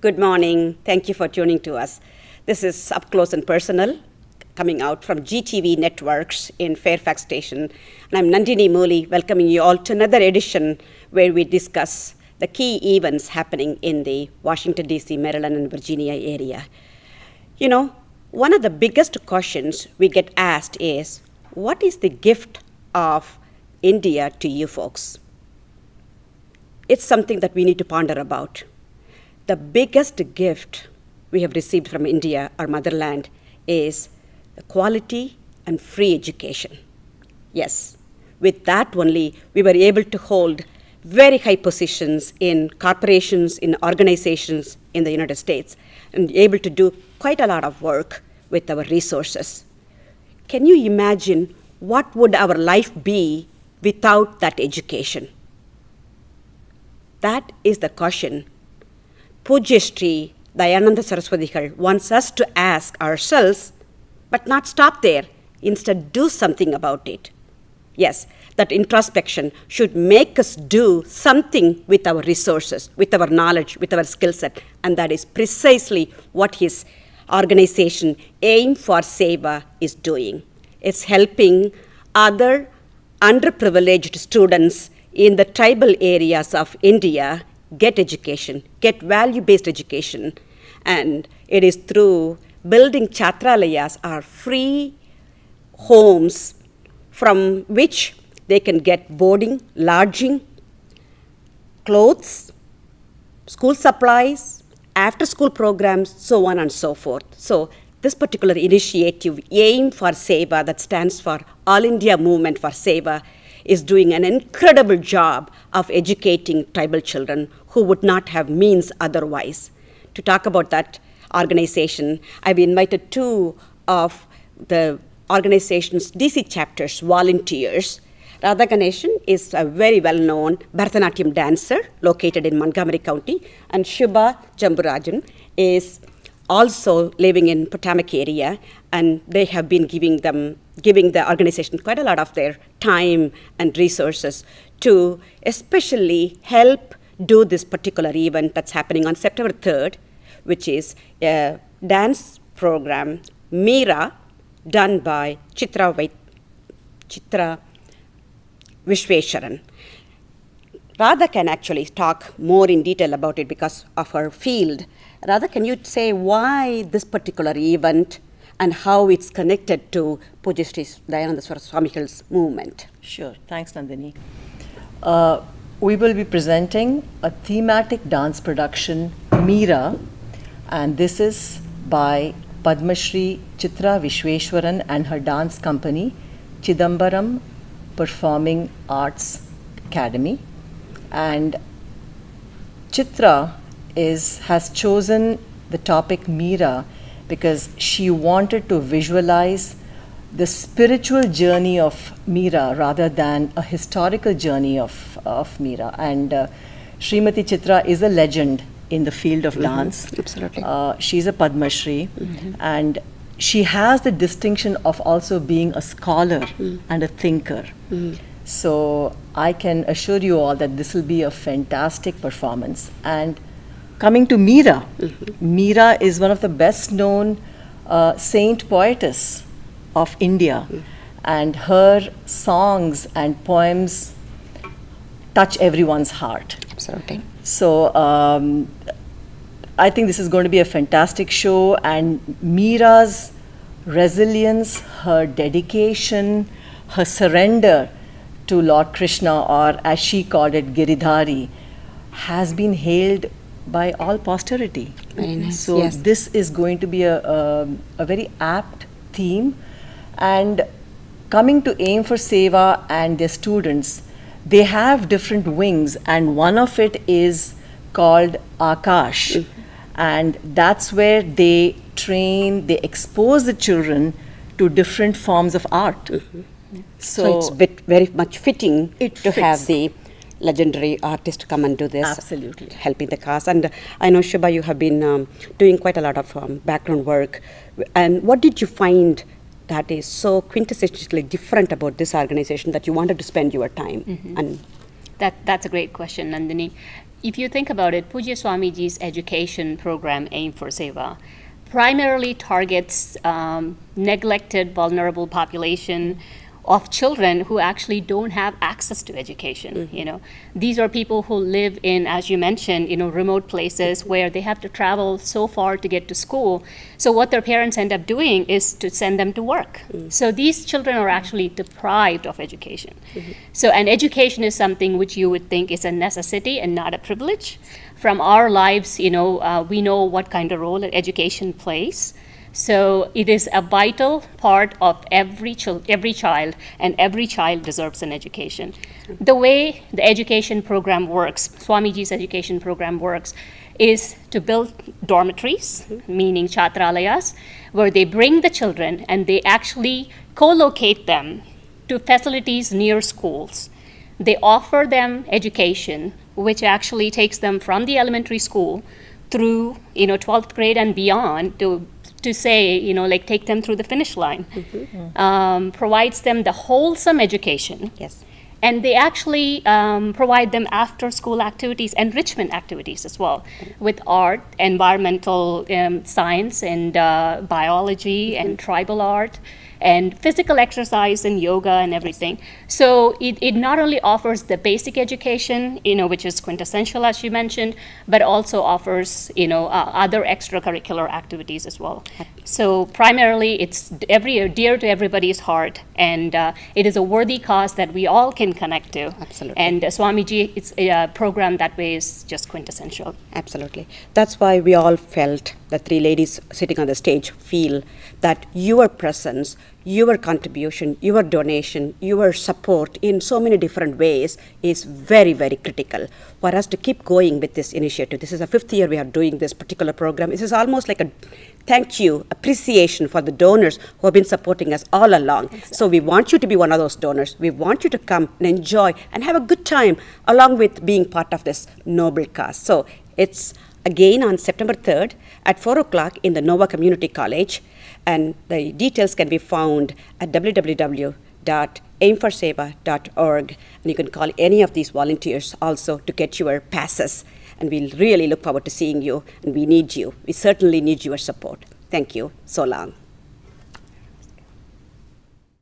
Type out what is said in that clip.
Good morning. Thank you for tuning to us. This is Up Close and Personal, coming out from GTV Networks in Fairfax Station. And I'm Nandini Mouli, welcoming you all to another edition where we discuss the key events happening in the Washington DC, Maryland, and Virginia area. You know, one of the biggest questions we get asked is, what is the gift of India to you folks? It's something that we need to ponder about. The biggest gift we have received from India, our motherland, is the quality and free education. Yes, with that only, we were able to hold very high positions in corporations, in organizations in the United States, and able to do quite a lot of work with our resources. Can you imagine what would our life be without that education? That is the question Pujya Sri Dayananda Saraswatigal wants us to ask ourselves, but not stop there. Instead, do something about it. Yes, that introspection should make us do something with our resources, with our knowledge, with our skill set, and that is precisely what his organization, Aim for Seva, is doing. It's helping other underprivileged students in the tribal areas of India get education, get value-based education. And it is through building chatralayas, or free homes from which they can get boarding, lodging, clothes, school supplies, after-school programs, so on and so forth. So this particular initiative, Aim for Seva, that stands for All India Movement for Seva, is doing an incredible job of educating tribal children who would not have means otherwise. To talk about that organization, I've invited two of the organization's DC chapter's volunteers. Radha Ganeshan is a very well-known Bharatanatyam dancer located in Montgomery County, and Shubha Jamburajan is also living in Potomac area, and they have been giving the organization quite a lot of their time and resources to especially help do this particular event that's happening on September 3rd, which is a dance program, Meera, done by Chitra Vishweswaran. Radha can actually talk more in detail about it because of her field. Radha, can you say why this particular event and how it's connected to Pujya Sri Dayananda Saraswatigal's movement? Sure. Thanks, Nandini. We will be presenting a thematic dance production, Meera, and this is by Padma Shri Chitra Vishweswaran and her dance company, Chidambaram Performing Arts Academy. And Chitra has chosen the topic Meera because she wanted to visualize the spiritual journey of Meera rather than a historical journey of Meera. And Srimati Chitra is a legend in the field of dance. Absolutely. She's a Padma Shri, and she has the distinction of also being a scholar and a thinker. So I can assure you all that this will be a fantastic performance. And coming to Meera, Meera is one of the best known saint poetess of India, and her songs and poems touch everyone's heart. Absolutely. So I think this is going to be a fantastic show, and Meera's resilience, her dedication, her surrender to Lord Krishna, or as she called it, Giridhari, has been hailed by all posterity. Very nice. So yes. This is going to be a very apt theme. And coming to Aim for Seva and their students, they have different wings, and one of it is called Akash. And that's where they train, they expose the children to different forms of art. So it's very much fitting to have the legendary artist come and do this. Absolutely. Helping the cause. And I know, Shubha, you have been doing quite a lot of background work. And what did you find that is so quintessentially different about this organization that you wanted to spend your time? And That's a great question, Nandini. If you think about it, Pujya Swamiji's education program, Aim for Seva, primarily targets neglected, vulnerable population of children who actually don't have access to education. You know, these are people who live in, as you mentioned, remote places where they have to travel so far to get to school. So what their parents end up doing is to send them to work. So these children are actually deprived of education. So, and education is something which you would think is a necessity and not a privilege. From our lives, we know what kind of role education plays. So it is a vital part of every child, and every child deserves an education. The way the education program works, Swamiji's education program works, is to build dormitories, meaning chatralayas, where they bring the children and they actually co-locate them to facilities near schools. They offer them education, which actually takes them from the elementary school through 12th grade and beyond to say, like take them through the finish line, provides them the wholesome education. Yes. And they actually provide them after school activities, enrichment activities as well, with art, environmental science, and biology, and tribal art, and physical exercise and yoga and everything. So it not only offers the basic education, which is quintessential, as you mentioned, but also offers, other extracurricular activities as well. So primarily, it's dear to everybody's heart, and it is a worthy cause that we all can connect to. Absolutely. And Swamiji, it's a program that way is just quintessential. Absolutely. That's why we all felt, the three ladies sitting on the stage feel that your presence, your contribution, your donation, your support in so many different ways is very, very critical for us to keep going with this initiative. This is the 5th year we are doing this particular program. This is almost like a thank you, appreciation for the donors who have been supporting us all along. Exactly. So we want you to be one of those donors. We want you to come and enjoy and have a good time along with being part of this noble cause. So it's again on September 3rd at 4 o'clock in the Nova Community College. And the details can be found at www.aimforseva.org. And you can call any of these volunteers also to get your passes. And we'll really look forward to seeing you. And we need you. We certainly need your support. Thank you. So long.